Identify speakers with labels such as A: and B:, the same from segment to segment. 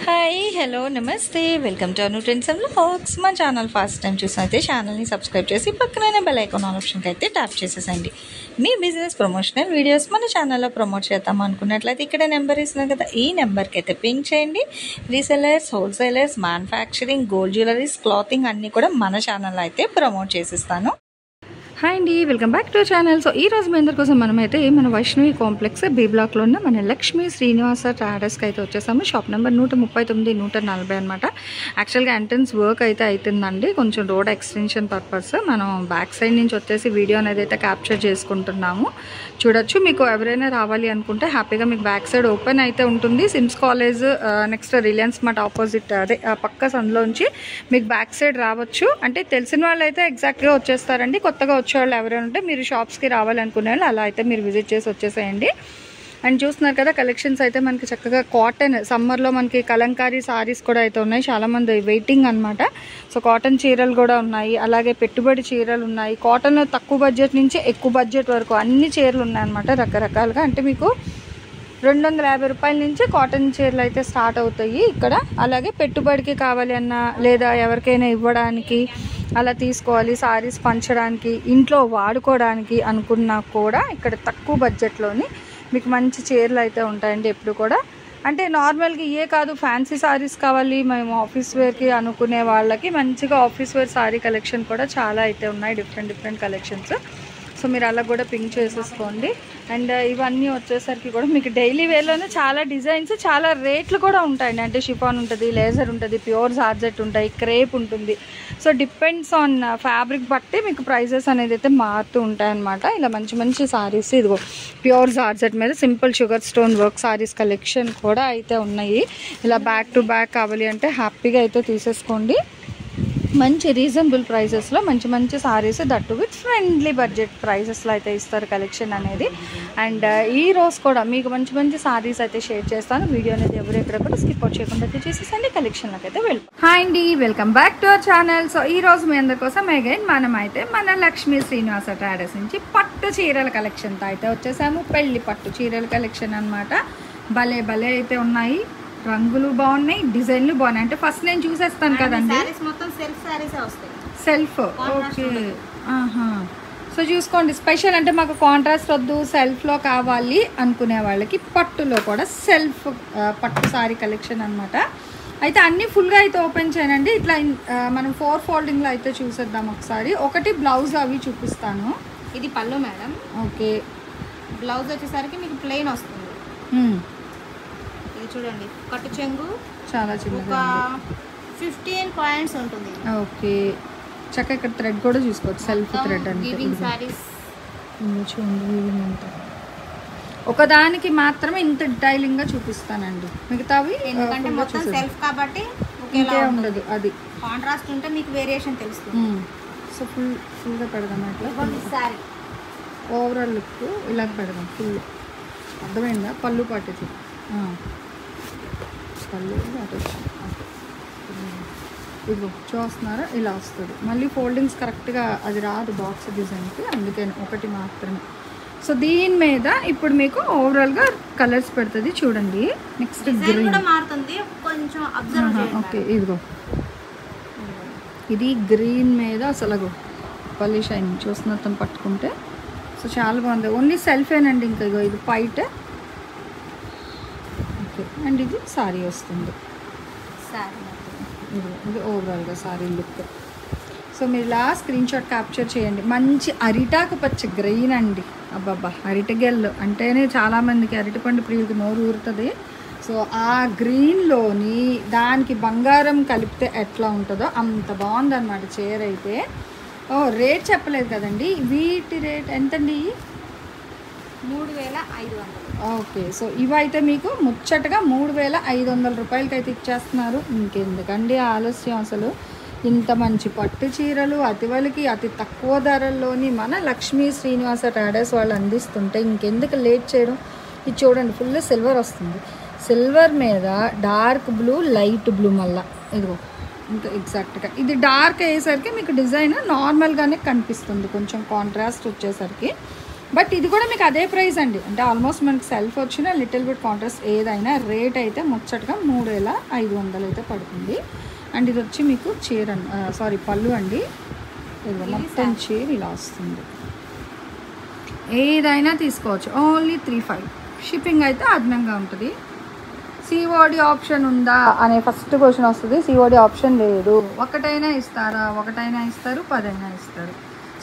A: Hi hello నమస్తే welcome to Anu trends and vlogs. మా channel first time చూసినైతే ఛానల్ని subscribe చేసి పక్కనే బెల్ ఐకాన్ ఆప్షన్కి అయితే ట్యాప్ చేసేసండి. మీ బిజినెస్ ప్రమోషనల్ వీడియోస్ మన ఛానల్లో ప్రమోట్ చేద్దాం అనుకున్నట్లయితే ఇక్కడ నెంబర్ ఇస్తున్నాను కదా, ఈ నెంబర్కి అయితే పింక్ చేయండి. Resellers, wholesalers, manufacturing, gold jewelleries, clothing అన్నీ కూడా మన ఛానల్లో అయితే ప్రమోట్ చేసిస్తాను. హాయ్ అండి, welcome back to channel. So ఈ రోజు మీ అందరి కోసం మనమైతే మన వైష్ణవి కాంప్లెక్స్ బి బ్లాక్లో ఉన్న మన లక్ష్మీ శ్రీనివాస ట్రేడర్స్కి అయితే వచ్చేసాము. షాప్ నెంబర్ 139, 140 అనమాట. యాక్చువల్గా ఎంట్రన్స్ వర్క్ అయితే అవుతుందండి, కొంచెం రోడ్ ఎక్స్టెన్షన్ పర్పస్. మనం బ్యాక్ సైడ్ నుంచి వచ్చేసి వీడియో అనేది అయితే క్యాప్చర్ చేసుకుంటున్నాము. చూడొచ్చు. మీకు ఎవరైనా రావాలి అనుకుంటే హ్యాపీగా మీకు బ్యాక్ సైడ్ ఓపెన్ అయితే ఉంటుంది. SIMS college next Reliance Mart opposite అదే పక్క సందులోంచి మీకు బ్యాక్ సైడ్ రావచ్చు. అంటే తెలిసిన వాళ్ళు అయితే ఎగ్జాక్ట్గా వచ్చేస్తారండి. కొత్తగా వచ్చేవాళ్ళు ఎవరైనా ఉంటే మీరు షాప్స్కి రావాలనుకునే వాళ్ళు అలా అయితే మీరు విజిట్ చేసి వచ్చేసేయండి. అండ్ చూస్తున్నారు కదా, కలెక్షన్స్ అయితే మనకి చక్కగా కాటన్ సమ్మర్లో మనకి కలంకారీ సారీస్ కూడా అయితే ఉన్నాయి. చాలామంది వెయిటింగ్ అనమాట. సో కాటన్ చీరలు కూడా ఉన్నాయి, అలాగే పెట్టుబడి చీరలు ఉన్నాయి. కాటన్ తక్కువ బడ్జెట్ నుంచి ఎక్కువ బడ్జెట్ వరకు అన్ని చీరలు ఉన్నాయన్నమాట రకరకాలుగా. అంటే మీకు 250 రూపాయల నుంచి కాటన్ చీరలు అయితే స్టార్ట్ అవుతాయి ఇక్కడ. అలాగే పెట్టుబడికి కావాలి అన్నా లేదా ఎవరికైనా ఇవ్వడానికి అలా తీసుకోవాలి, సారీస్ పంచడానికి, ఇంట్లో వాడుకోవడానికి అనుకున్నా కూడా ఇక్కడ తక్కువ బడ్జెట్లోని మీకు మంచి చీరలు అయితే ఉంటాయండి ఎప్పుడు కూడా. అంటే నార్మల్గా ఇవే కాదు, ఫ్యాన్సీ సారీస్ కావాలి మేము ఆఫీస్ వేర్కి అనుకునే వాళ్ళకి మంచిగా ఆఫీస్ వేర్ సారీ కలెక్షన్ కూడా చాలా అయితే ఉన్నాయి, డిఫరెంట్ కలెక్షన్స్. సో మీరు అలా కూడా పింక్ చేసేసుకోండి. అండ్ ఇవన్నీ వచ్చేసరికి కూడా మీకు డైలీ వేర్లోనే చాలా డిజైన్స్, చాలా రేట్లు కూడా ఉంటాయండి. అంటే షిఫాన్ ఉంటుంది, లేజర్ ఉంటుంది, ప్యూర్ జార్జెట్ ఉంటాయి, క్రేప్ ఉంటుంది. సో డిపెండ్స్ ఆన్ ఫ్యాబ్రిక్ బట్టి మీకు ప్రైజెస్ అనేది అయితే మారుతూ ఉంటాయన్నమాట. ఇలా మంచి సారీస్, ఇదిగో ప్యూర్ జార్జెట్ మీద simple sugar stone work saris collection కూడా అయితే ఉన్నాయి. ఇలా బ్యాక్ టు బ్యాక్ కావాలి అంటే హ్యాపీగా అయితే తీసేసుకోండి. మంచి రీజనబుల్ ప్రైజెస్లో మంచి saris, that with friendly budget ప్రైజెస్లో అయితే ఇస్తారు కలెక్షన్ అనేది. అండ్ ఈ రోజు కూడా మీకు మంచి సారీస్ అయితే షేర్ చేస్తాను. వీడియో అనేది ఎవరు ఎక్కడ కూడా స్కిప్ అవుట్ చేయకుండా అయితే చేసేసండి. కలెక్షన్లోకి అయితే వెళ్ళిపోతాం. హాయ్ అండి, welcome back to our channel. So ఈ రోజు మీ అందరి కోసం అగైన్ మనం అయితే మన లక్ష్మీ శ్రీనివాస ట్రేడర్స్ నుంచి పట్టు చీరల కలెక్షన్తో అయితే వచ్చేసాము. పెళ్లి పట్టు చీరల కలెక్షన్ అనమాట. భలే అయితే ఉన్నాయి, రంగులు బాగున్నాయి, డిజైన్లు బాగున్నాయి. అంటే ఫస్ట్ నేను చూసేస్తాను కదండి, సెల్ఫ్. ఓకే, సో చూసుకోండి. స్పెషల్ అంటే మాకు కాంట్రాస్ట్ వద్దు, సెల్ఫ్లో కావాలి అనుకునే వాళ్ళకి పట్టులో కూడా సెల్ఫ్ పట్టు సారీ కలెక్షన్ అనమాట. అయితే అన్నీ ఫుల్గా అయితే ఓపెన్ చేయనండి. ఇట్లా మనం 4 ఫోల్డింగ్లో అయితే చూసేద్దాం ఒకసారి. ఒకటి బ్లౌజ్ అవి చూపిస్తాను.
B: ఇది పళ్ళు మేడం.
A: ఓకే,
B: బ్లౌజ్ వచ్చేసరికి మీకు ప్లెయిన్ వస్తుంది. ఇది చూడండి, కట్టు చెంగు
A: చాలా చిన్నగా
B: 15 పాయింట్స్ ఉంటుంది.
A: ఓకే, చక్కగా ఇక్కడ థ్రెడ్ కూడా చూసుకోవచ్చు, సెల్ఫ్ థ్రెడ్ అంటే. ఒకదానికి మాత్రమే ఇంత డీటెయిలింగ్గా చూపిస్తానండి, మిగతావి
B: ఎందుకంటే మొత్తం సెల్ఫ్ కాబట్టి
A: ఉండదు. అది
B: కాంట్రాస్ట్ ఉంటే మీకు వేరియేషన్ తెలుస్తుంది.
A: సో ఫుల్గా పెడదాం. అట్లా
B: సారీ
A: ఓవరాల్ లుక్ ఇలా పెడదాం. ఫుల్ అర్థమైందా? పళ్ళు పాటిది, పళ్ళు అటు ఇదిగో చూస్తున్నారా, ఇలా వస్తుంది. మళ్ళీ ఫోల్డింగ్స్ కరెక్ట్గా అది రాదు బాక్స్ డిజైన్కి, అందుకని ఒకటి మాత్రమే. సో దీని మీద ఇప్పుడు మీకు ఓవరాల్గా కలర్స్ పెడుతుంది చూడండి. నెక్స్ట్ గ్రీన్
B: మారుతుంది కొంచెం అబ్జర్వ్ చేయండి.
A: ఓకే, ఇదిగో ఇది గ్రీన్ మీద అసలు పల్లి షైనింగ్ చూస్తున్న పట్టుకుంటే. సో చాలా బాగుంది. ఓన్లీ సెల్ఫేనండి. ఇంకా ఇగో ఇది పైట్. ఓకే, అండ్ ఇది సారీ వస్తుంది. ఇది ఓవరాల్గా సారీ లుక్. సో మీరు ఇలా స్క్రీన్ షాట్ క్యాప్చర్ చేయండి. మంచి అరిటాకు పచ్చ గ్రీన్ అండి. అబ్బాబ్బా, అరిటగెల్లు అంటేనే చాలామందికి అరటిపండు ప్రియులకి నోరు ఊరుతుంది. సో ఆ గ్రీన్లోని దానికి బంగారం కలిపితే ఎట్లా ఉంటుందో అంత బాగుందన్నమాట చీర అయితే. రేట్ చెప్పలేదు కదండి, వీటి రేట్ ఎంతండి?
B: 3500.
A: ఓకే, సో ఇవైతే మీకు ముచ్చటగా 3500 రూపాయలకి అయితే ఇచ్చేస్తున్నారు. ఇంకెందుకండి ఆలస్యం, అసలు ఇంత మంచి పట్టు చీరలు అతి తక్కువ ధరల్లోని మన లక్ష్మీ శ్రీనివాస ట్రేడర్స్ వాళ్ళు అందిస్తుంటే ఇంకెందుకు లేట్ చేయడం. ఇది చూడండి, ఫుల్ సిల్వర్ వస్తుంది. సిల్వర్ మీద డార్క్ బ్లూ, లైట్ బ్లూ, మళ్ళీ ఇదిగో ఇంకా ఎగ్జాక్ట్గా ఇది డార్క్ అయ్యేసరికి మీకు డిజైన్ నార్మల్గానే కనిపిస్తుంది, కొంచెం కాంట్రాస్ట్ వచ్చేసరికి.
C: బట్ ఇది కూడా మీకు అదే ప్రైస్ అండి. అంటే ఆల్మోస్ట్ మనకి సెల్ఫ్ వచ్చిన లిటిల్ బిట్ కాంట్రాస్ట్ ఏదైనా రేట్ అయితే ముచ్చటగా 3500 అయితే పడుతుంది. అండ్ ఇది వచ్చి మీకు చీర పళ్ళు అండి. ఇది మొత్తం చీర ఇలా వస్తుంది. ఏదైనా తీసుకోవచ్చు. ఓన్లీ 35. షిప్పింగ్ అయితే అదనంగా ఉంటుంది. సిఓడి ఆప్షన్ ఉందా అనే ఫస్ట్ క్వశ్చన్ వస్తుంది. సిఓడి ఆప్షన్ లేదు. ఒకటైనా ఇస్తారా? ఒకటైనా ఇస్తారు, 10 అయినా ఇస్తారు.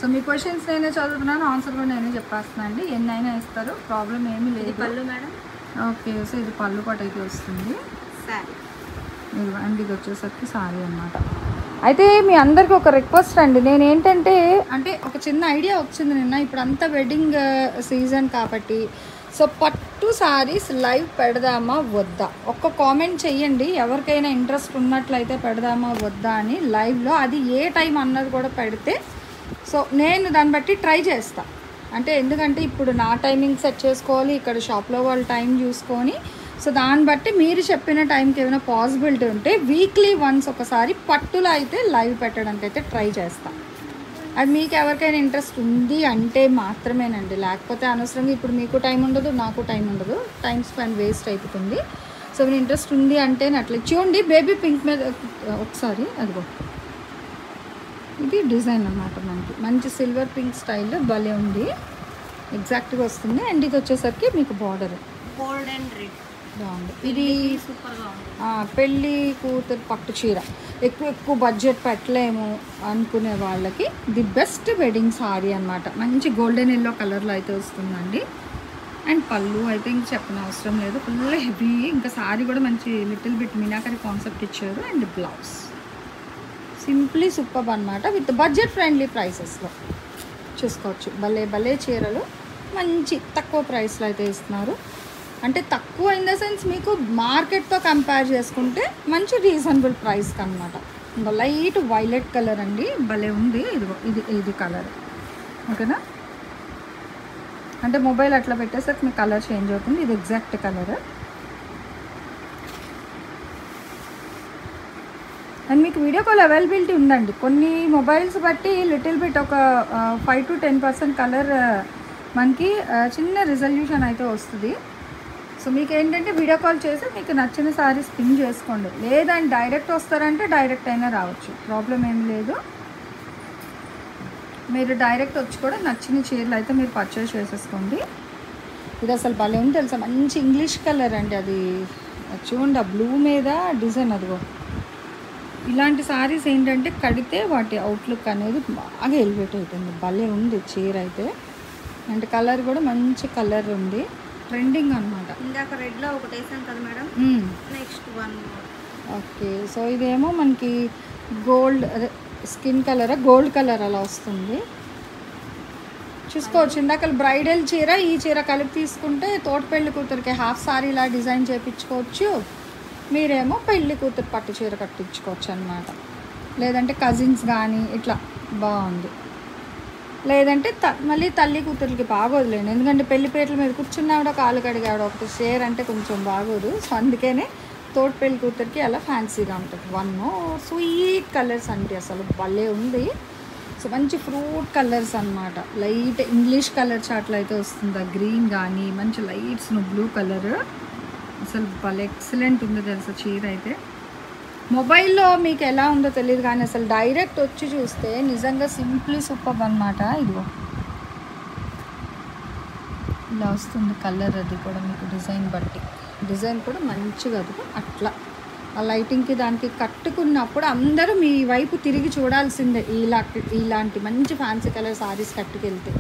C: సో మీ క్వశ్చన్స్ నేనే చదువుతున్నాను, ఆన్సర్ కూడా నేనే చెప్పేస్తున్నాను అండి. ఎన్ని అయినా ఇస్తారు, ప్రాబ్లం ఏమీ లేదు.
B: పళ్ళు మేడం.
C: ఓకే, సో ఇది పళ్ళు పాటు అయితే వస్తుంది. అండ్ ఇది వచ్చేసరికి సారీ అన్నమాట. అయితే మీ అందరికీ ఒక రిక్వెస్ట్ అండి. నేను ఏంటంటే ఒక చిన్న ఐడియా వచ్చింది నిన్న. ఇప్పుడు అంతా వెడ్డింగ్ సీజన్ కాబట్టి సో పట్టు సారీస్ లైవ్ పెడదామా వద్దా? ఒక్క కామెంట్ చెయ్యండి. ఎవరికైనా ఇంట్రెస్ట్ ఉన్నట్లయితే పెడదామా వద్దా అని లైవ్లో. అది ఏ టైం అన్నది కూడా పెడితే సో నేను దాన్ని బట్టి ట్రై చేస్తాను. ఎందుకంటే ఇప్పుడు నా టైమింగ్ సెట్ చేసుకోవాలి, ఇక్కడ షాప్లో వాళ్ళ టైం చూసుకొని సో దాన్ని బట్టి మీరు చెప్పిన టైంకి ఏమైనా పాసిబిలిటీ ఉంటే వీక్లీ వన్స్ ఒకసారి పట్టులో అయితే లైవ్ పెట్టడానికి అయితే ట్రై చేస్తాను. అది మీకు ఎవరికైనా ఇంట్రెస్ట్ ఉంది అంటే మాత్రమేనండి. లేకపోతే అనవసరంగా ఇప్పుడు మీకు టైం ఉండదు, నాకు టైం ఉండదు, టైం స్పెండ్ వేస్ట్ అయిపోతుంది. సో మీరు ఇంట్రెస్ట్ ఉంది అంటే అట్లా చూడండి. బేబీ పింక్ మీద ఒకసారి అదిగో ఇది డిజైన్ అన్నమాట. మనకి మంచి సిల్వర్ పింక్ స్టైల్ భలే ఉంది, ఎగ్జాక్ట్గా వస్తుంది. అండ్ ఇది వచ్చేసరికి మీకు బార్డర్
B: గోల్డ్ అండ్ రెడ్
C: బాగుంది. ఇది
B: సూపర్గా ఉంది.
C: పెళ్ళి కూతురు పట్టు చీర ఎక్కువ బడ్జెట్ పెట్టలేము అనుకునే వాళ్ళకి ది బెస్ట్ వెడ్డింగ్ సారీ అనమాట. మంచి గోల్డెన్ ఎల్లో కలర్లో అయితే వస్తుందండి. అండ్ పళ్ళు అయితే ఇంక చెప్పిన అవసరం లేదు, ఫుల్ హెవీ. ఇంకా సారీ కూడా మంచి లిటిల్ బిట్ మీనాకరి కాన్సెప్ట్ ఇచ్చారు. అండ్ బ్లౌజ్ సింప్లీ సూపర్ అనమాట. విత్ బడ్జెట్ ఫ్రెండ్లీ ప్రైసెస్లో చూసుకోవచ్చు. భలే చీరలు మంచి తక్కువ ప్రైస్లో అయితే ఇస్తున్నారు. తక్కువ ఇన్ ద సెన్స్ మీకు మార్కెట్తో కంపేర్ చేసుకుంటే మంచి రీజనబుల్ ప్రైస్కి అనమాట. ఇంకా లైట్ వైలెట్ కలర్ అండి, భలే ఉంది. ఇది కలర్ ఓకేనా. మొబైల్ అట్లా పెట్టేసరికి మీకు కలర్ చేంజ్ అవుతుంది. ఇది ఎగ్జాక్ట్ కలర్. అండ్ మీకు వీడియో కాల్ అవైలబిలిటీ ఉందండి. కొన్ని మొబైల్స్ బట్టి లిటిల్ బిట్ ఒక 5 to 10% కలర్ మనకి చిన్న రిజల్యూషన్ అయితే వస్తుంది. సో మీకు ఏంటంటే వీడియో కాల్ చేసి మీకు నచ్చిన సారీస్ పిన్ చేసుకోండి. లేదంటే డైరెక్ట్ వస్తారంటే డైరెక్ట్ అయినా రావచ్చు, ప్రాబ్లం ఏం లేదు. మీరు డైరెక్ట్ వచ్చి కూడా నచ్చిన చీరలు అయితే మీరు పర్చేస్ చేసేసుకోండి. ఇది అసలు భలే ఉంది తెలుసా, మంచి ఇంగ్లీష్ కలర్ అండి. అది చూడండి, ఆ బ్లూ మీద డిజైన్ అదిగో. ఇలాంటి సారీస్ ఏంటంటే కడితే వాటి అవుట్లుక్ అనేది బాగా ఎలివేట్ అవుతుంది. భలే ఉంది చీర అయితే. కలర్ కూడా మంచి కలర్ ఉంది, ట్రెండింగ్ అనమాట.
B: ఇందాక రెడ్లో ఒకటి వేసాం కదా madam, next one.
C: Okay, so ఇదేమో మనకి గోల్డ్ అదే స్కిన్ కలర్, గోల్డ్ కలర్ అలా వస్తుంది. చూసుకోవచ్చు. ఇందాక బ్రైడల్ చీర ఈ చీర కలిపి తీసుకుంటే తోట పెళ్లి కూతురికి హాఫ్ సారీ ఇలా డిజైన్ చేయించుకోవచ్చు. మీరేమో పెళ్లి కూతురు పట్టు చీర కట్టించుకోవచ్చు అనమాట. లేదంటే కజిన్స్ కానీ ఇట్లా బాగుంది. లేదంటే మళ్ళీ తల్లి కూతురికి బాగోదులేండి. ఎందుకంటే పెళ్లిపేటల మీద కూర్చున్నావిడ కాలు కడిగావిడ ఒకటి షేర్ అంటే కొంచెం బాగోదు. సో అందుకనే తోట పెళ్లి కూతురికి అలా ఫ్యాన్సీగా ఉంటుంది. స్వీట్ కలర్స్ అంటే అసలు భలే ఉంది. సో మంచి ఫ్రూట్ కలర్స్ అనమాట. లైట్ ఇంగ్లీష్ కలర్ చాట్లో అయితే వస్తుంది. గ్రీన్ కానీ మంచి లైట్స్ బ్లూ కలర్ అసలు భలే ఎక్సలెంట్ ఉంది తెలుసా చీర అయితే. మొబైల్లో మీకు ఎలా ఉందో తెలియదు కానీ అసలు డైరెక్ట్ వచ్చి చూస్తే నిజంగా సింప్లీ సూపర్ అనమాట. ఇదిగో ఇలా వస్తుంది కలర్. అది కూడా మీకు డిజైన్ బట్టి డిజైన్ కూడా మంచిగా అది అట్లా ఆ లైటింగ్కి దానికి కట్టుకున్నప్పుడు అందరూ మీ వైపు తిరిగి చూడాల్సిందే. ఇలాంటి మంచి ఫ్యాన్సీ కలర్ సారీస్ కట్టుకెళ్తే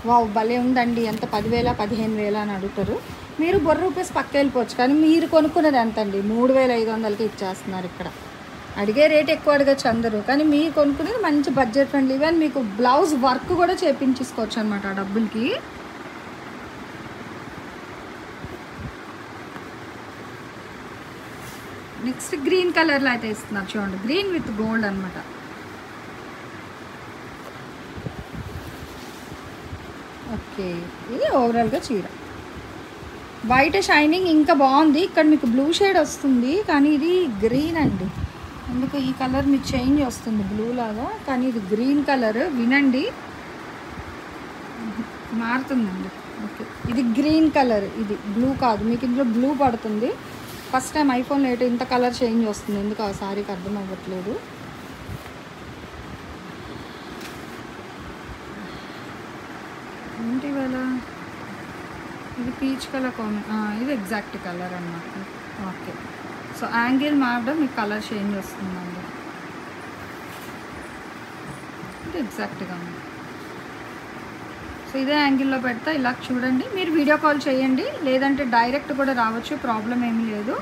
C: వావ్ భలే ఉందండి, ఎంత 10,000 15,000 అని అడుగుతారు. మీరు ₹1 పక్క వెళ్ళిపోవచ్చు. కానీ మీరు కొనుక్కునేది ఎంత అండి? 3,500కి ఇచ్చేస్తున్నారు. ఇక్కడ అడిగే రేట్ ఎక్కువ అడగచ్చు అందరూ, కానీ మీరు కొనుక్కునేది మంచి బడ్జెట్ ఫ్రెండ్లీ. ఈవెన్ మీకు బ్లౌజ్ వర్క్ కూడా చేయించుకోవచ్చు అనమాట ఆ డబ్బులకి. నెక్స్ట్ గ్రీన్ కలర్లో అయితే ఇస్తున్నారు చూడండి, గ్రీన్ విత్ గోల్డ్ అనమాట. ఓకే, ఇది ఓవరాల్గా చీర వైట్ షైనింగ్ ఇంకా బాగుంది. ఇక్కడ మీకు బ్లూ షేడ్ వస్తుంది కానీ ఇది గ్రీన్ అండి. అందుకు ఈ కలర్ మీకు చేంజ్ వస్తుంది బ్లూ లాగా, కానీ ఇది గ్రీన్ కలర్. వినండి, మారుతుందండి. ఓకే, ఇది గ్రీన్ కలర్, ఇది బ్లూ కాదు, మీకు ఇందులో బ్లూ పడుతుంది. ఫస్ట్ టైం ఐఫోన్ లేట్ ఇంత కలర్ చేంజ్ వస్తుంది, ఎందుకు ఆ సారీకి అర్థం అవ్వట్లేదు. ఏంటి ఇవాళ ఇది పీచ్ కలర్ ఇది ఎగ్జాక్ట్ కలర్ అన్నమాట. ఓకే, సో యాంగిల్ మారడం మీకు కలర్ చేంజ్ వస్తుందండి. ఇది ఎగ్జాక్ట్గా ఉంది. సో ఇదే యాంగిల్లో పెడతా, ఇలా చూడండి. మీరు వీడియో కాల్ చేయండి, లేదంటే డైరెక్ట్ కూడా రావచ్చు, ప్రాబ్లం ఏమీ లేదు.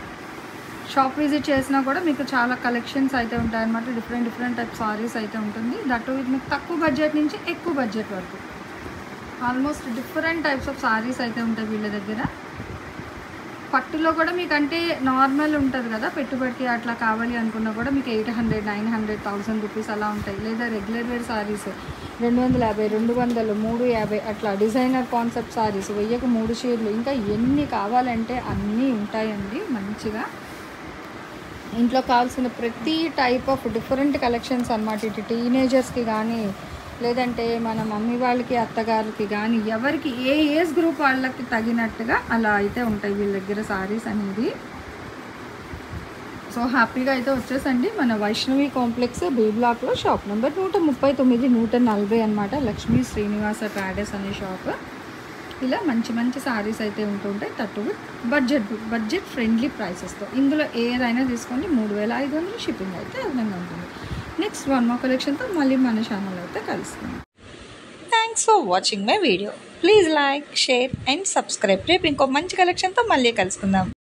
C: షాప్ విజిట్ చేసినా కూడా మీకు చాలా కలెక్షన్స్ అయితే ఉంటాయన్నమాట. డిఫరెంట్ టైప్ సారీస్ అయితే ఉంటుంది. దట్ మీకు తక్కువ బడ్జెట్ నుంచి ఎక్కువ బడ్జెట్ వరకు almost different types of saris అయితే ఉంటాయి వీళ్ళ దగ్గర. పట్టులో కూడా మీకు అంటే నార్మల్ ఉంటుంది కదా, పెట్టుబడికి అట్లా కావాలి అనుకున్నా కూడా మీకు 800, 900, 1000 రూపీస్ అలా ఉంటాయి. లేదా రెగ్యులర్ వేర్ సారీస్ 250, 200, 350 అట్లా డిజైనర్ కాన్సెప్ట్ సారీస్ 1000కు 3 చీరలు, ఇంకా ఎన్ని కావాలంటే అన్నీ ఉంటాయండి. మంచిగా ఇంట్లో కావాల్సిన ప్రతి టైప్ ఆఫ్ డిఫరెంట్ కలెక్షన్స్ అన్నమాట. ఇటు టీనేజర్స్కి కానీ, లేదంటే మన మమ్మీ వాళ్ళకి, అత్తగారికి కానీ, ఎవరికి ఏ ఏజ్ గ్రూప్ వాళ్ళకి తగినట్టుగా అలా అయితే ఉంటాయి వీళ్ళ దగ్గర సారీస్ అనేది. సో హ్యాపీగా అయితే వచ్చేసండి మన వైష్ణవి కాంప్లెక్స్ బి బ్లాక్లో షాప్ నెంబర్ 139, 140 అనమాట. లక్ష్మీ శ్రీనివాస ట్రాడర్స్ అనే షాప్. ఇలా మంచి సారీస్ అయితే ఉంటుంటాయి. తట్టు బడ్జెట్ ఫ్రెండ్లీ ప్రైసెస్తో. ఇందులో ఏదైనా తీసుకోండి, 3500 షిప్పింగ్ అయితే అదనంగా ఉంటుంది. నెక్స్ట్ వన్ మోర్ కలెక్షన్తో మళ్ళీ మన ఛానల్ అయితే కలుస్తాం.
A: Thanks for watching my video. Please like, share and subscribe. రేపు ఇంకో మంచి కలెక్షన్తో మళ్ళీ కలుసుకుందాం.